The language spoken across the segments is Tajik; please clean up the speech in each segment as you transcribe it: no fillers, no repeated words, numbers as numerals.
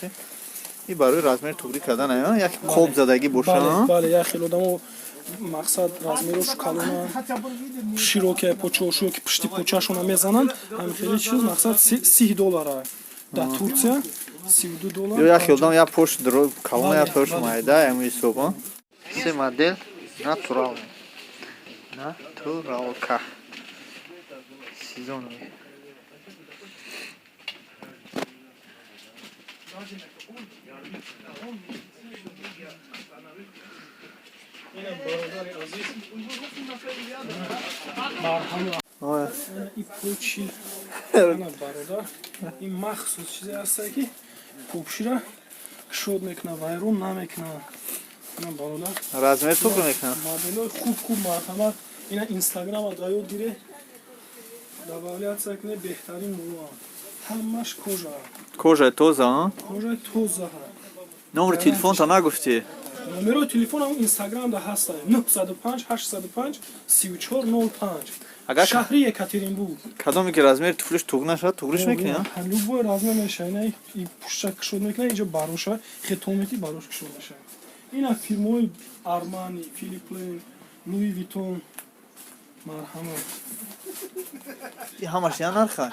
нишонте. И барои размер тугри кардан ая як қоб задагӣ боша. бале як хел одамо мақсад размерош калона широкия почаошу ки пишти почашона мезананд ҳамин хели чиз мақсад $30 дар Турция $32. Як хел одам як пош дро калона як пош майда ям ҳисоб. Се модель натурал. Натуралка. Сезонный. И почи бародар ин махсус чизе аст ки попшира шод мекна вайрон намекна бародар Размер тугри мекунад. моделой хуб марҳамат ина инстаграма даёд гире добавляться кне беҳтарин муа ҳамаш кожа Кожа тоза. кожа тоза Номер телефон-то нагуфти. номерои телефонам инстаграмда ҳаста 905 805 3405 Агар шаҳри Екатеринбург кадоме ки размер туфлиш туг нашад, тугриш мекунӣ? любой размер мешавад и пушта кушод мекунад инҷо бароша хитомети барош кушод мешавад ина фирмаҳои Armani, Philipp Plein, Louis Vuitton марҳамат И ҳамаш я нарха.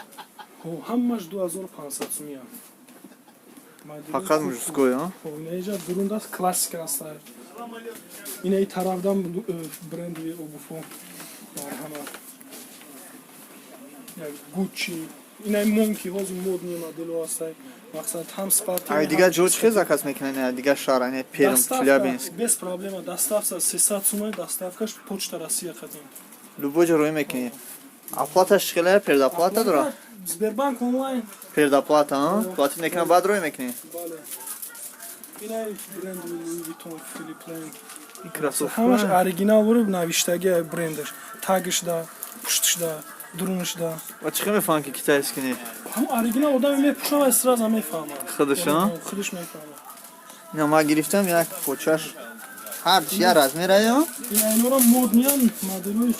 ҳамаш 2500 сумия Фақат мужской, а? инаиҷа дурунда классика аст инаи тарафдан бренди обуфо марҳамат як Gucci инаи монки ҳози модни модело астай мақсад ҳам спарти Ай дигар ҷо чихе заказ мекунад, дигар шаҳр, ане Перм, Челябинск. без проблема доставка 300 сумай доставкаш почта Россия қадим Любой ҷо рӯй мекунӣ. Оплата шихела, предоплата дора? Сбербанк онлайн Предоплата, а? Платить мекунад, баъд рӯй мекунӣ. бале инаи бренди Louis Vuitton, Philipp Plein Ин кроссовка. ҳамаш оригинал буриб навиштаги брендаш тагишда пуштишда дурунишда Ва чӣ мефаҳмам ки китайский не? ҳам оригинал одаме мепушава сразу мефаҳмад Худаш, а? худаш мефаҳмад Ина ман гирифтам як почаш. Ҳар чи я размер ая? ина инора модниян моделои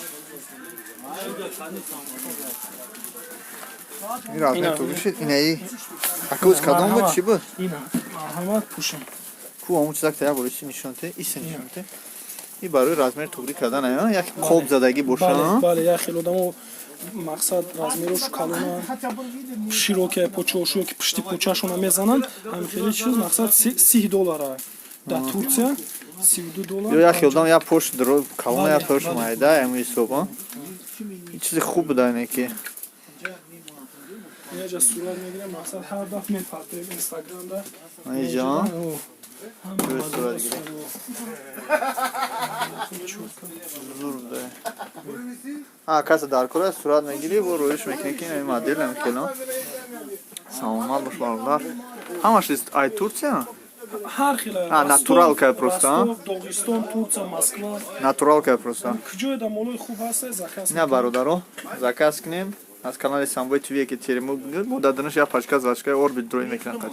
Ин размер тугришид, инаи. Акуз кадом буд, чӣ буд? ина марҳамат пушам Ку ому чизак тая бориши нишонте, иса нишонте. И барои размер тугри кардан ая як қоб задагӣ боша. бале як хел одамо мақсад размерош калона широкия почаошу ки пишти почашона мезананд ҳамин хели чиз мақсад $30 дар Турция $32. Як хел одам як пош дро калона як пош майда ям ҳисоб. Ин чизи хуб буда ане ки инаҷа сурат мегирем мақсад ҳар дафт мепартем инстаграмда айҷа. Сурат гирем. Зур буда. Каса дар кора сурат мегирӣ, бо рӯиш мекунӣ ки ин модель ам келон. Саломат бош бародар. Ҳамаш ай Турция? ҳар хела натуралка просто, а? Догистон, Турция, Москва Натуралка просто. куҷоеда молои хуб ҳаст заказ Ина бародаро, заказ кунем. Аз канали Самбой ТВ ки теримо мо дар дониш як пачка зачка орбит дрой мекунад.